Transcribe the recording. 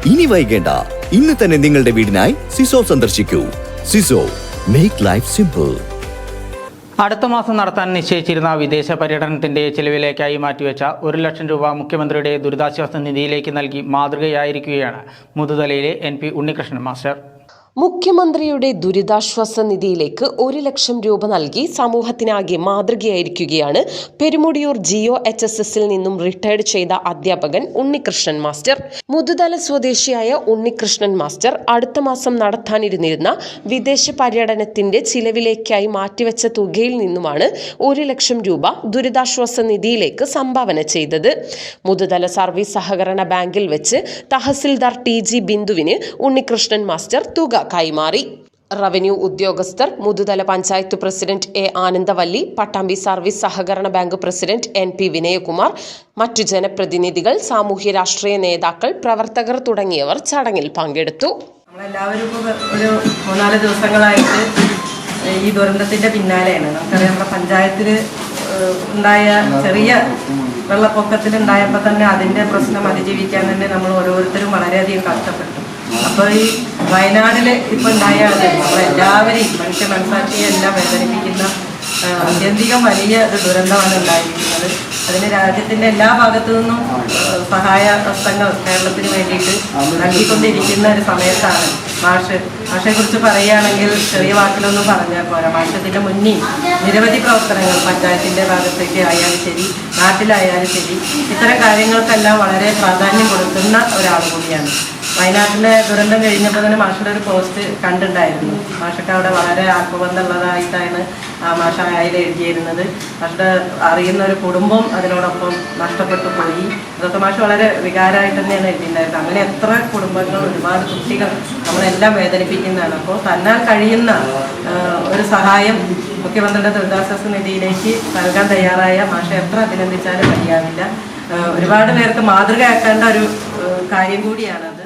ഇനി വൈകേണ്ട, ഇന്ന് തന്നെ നിങ്ങളുടെ വീടിനായി സിസോ സന്ദർശിക്കൂ. സിസോ, മേക്ക് ലൈഫ് സിമ്പിൾ. അടുത്ത മാസം നടത്താൻ നിശ്ചയിച്ചിരുന്ന വിദേശ പര്യടനത്തിന്റെ ചെലവിലേക്കായി മാറ്റിവെച്ച 1 ലക്ഷം രൂപ മുഖ്യമന്ത്രിയുടെ ദുരിതാശ്വാസ നിധിയിലേക്ക് നൽകി മാതൃകയായിരിക്കുകയാണ് മുതുതലയിലെ NP ഉണ്ണികൃഷ്ണൻ മാസ്റ്റർ. മുഖ്യമന്ത്രിയുടെ ദുരിതാശ്വാസ നിധിയിലേക്ക് 1 ലക്ഷം രൂപ നൽകി സമൂഹത്തിനാകെ മാതൃകയായിരിക്കുകയാണ് പെരുമുടിയൂർ GOHSSൽ നിന്നും റിട്ടയർഡ് ചെയ്ത അധ്യാപകൻ ഉണ്ണികൃഷ്ണൻ മാസ്റ്റർ. മുതുതല സ്വദേശിയായ ഉണ്ണികൃഷ്ണൻ മാസ്റ്റർ അടുത്ത മാസം നടത്താനിരുന്നിരുന്ന വിദേശ പര്യടനത്തിന്റെ ചിലവിലേക്കായി മാറ്റിവെച്ച തുകയിൽ നിന്നുമാണ് 1 ലക്ഷം രൂപ ദുരിതാശ്വാസ നിധിയിലേക്ക് സംഭാവന ചെയ്തത്. മുതുതല സർവീസ് സഹകരണ ബാങ്കിൽ വെച്ച് തഹസിൽദാർ TG ബിന്ദുവിന് ഉണ്ണികൃഷ്ണൻ മാസ്റ്റർ തുക കൈമാറി. റവന്യൂ ഉദ്യോഗസ്ഥർ, Muthuthala panchayat president A Anandavalli, Pattambi service സഹകരണ ബാങ്ക് പ്രസിഡന്റ് NP വിനയകുമാർ, മറ്റു ജനപ്രതിനിധികൾ, സാമൂഹ്യ രാഷ്ട്രീയ നേതാക്കൾ, പ്രവർത്തകർ തുടങ്ങിയവർ ചടങ്ങിൽ പങ്കെടുത്തു. നമ്മളെല്ലാവരും ഇപ്പോൾ ഒരു 3-4 ദിവസങ്ങളായിട്ട് ഈ ദുരന്തത്തിന്റെ പിന്നാലെയാണ്. നമുക്കറിയാം, നമ്മുടെ പഞ്ചായത്തിൽ ഉണ്ടായ ചെറിയ വെള്ളപ്പൊക്കത്തിലുണ്ടായപ്പോൾ തന്നെ അതിൻ്റെ പ്രശ്നം അതിജീവിക്കാൻ തന്നെ നമ്മൾ ഓരോരുത്തരും വളരെയധികം കഷ്ടപ്പെട്ടു. അപ്പോൾ ഈ വയനാട്ടിൽ ഇപ്പോൾ ഉണ്ടായ നമ്മളെല്ലാവരെയും മനുഷ്യ മനസാക്ഷിയെ എല്ലാം വേദനിപ്പിക്കുന്ന അത്യധികം വലിയ ഒരു ദുരന്തമാണ് ഉണ്ടായിരിക്കുന്നത്. അതിന് രാജ്യത്തിൻ്റെ എല്ലാ ഭാഗത്തു നിന്നും സഹായ ഹസ്തങ്ങൾ കേരളത്തിന് വേണ്ടിയിട്ട് നൽകിക്കൊണ്ടിരിക്കുന്ന ഒരു സമയത്താണ് മാഷയെക്കുറിച്ച് പറയുകയാണെങ്കിൽ ചെറിയ വാക്കിലൊന്നും പറഞ്ഞാൽ പോരാ. മാഷത്തിൻ്റെ മുന്നിൽ നിരവധി പ്രവർത്തനങ്ങൾ പഞ്ചായത്തിൻ്റെ ഭാഗത്തേക്ക് ആയാലും ശരി, നാട്ടിലായാലും ശരി, ഇത്തരം കാര്യങ്ങൾക്കെല്ലാം വളരെ പ്രാധാന്യം കൊടുക്കുന്ന ഒരാൾ കൂടിയാണ്. വയനാട്ടിലെ ദുരന്തം കഴിഞ്ഞപ്പോൾ തന്നെ മാഷയുടെ ഒരു പോസ്റ്റ് കണ്ടിട്ടുണ്ടായിരുന്നു. മാഷക്ക് അവിടെ വളരെ ആത്മബന്ധമുള്ളതായിട്ടാണ് മാഷ അതിൽ എഴുതിയിരുന്നത്. മാഷയുടെ അറിയുന്ന ഒരു കുടുംബം അതിനോടൊപ്പം നഷ്ടപ്പെട്ടു പോയി. അതൊക്കെ മാഷ വളരെ വികാരമായിട്ട് തന്നെയാണ് എഴുതിയിട്ടുണ്ടായിരുന്നത്. അങ്ങനെ എത്ര കുടുംബങ്ങൾ, ഒരുപാട് കുട്ടികൾ നമ്മളെല്ലാം വേദനിപ്പിക്കുന്നതാണ്. അപ്പോൾ തന്നാൽ കഴിയുന്ന ഒരു സഹായം മുഖ്യമന്ത്രിയുടെ ദുരിതാശ്വാസ നിധിയിലേക്ക് നൽകാൻ തയ്യാറായ മാഷ എത്ര അഭിനന്ദിച്ചാലും മതിയാവില്ല. ഒരുപാട് പേർക്ക് മാതൃകയാക്കേണ്ട ഒരു കാര്യം കൂടിയാണത്.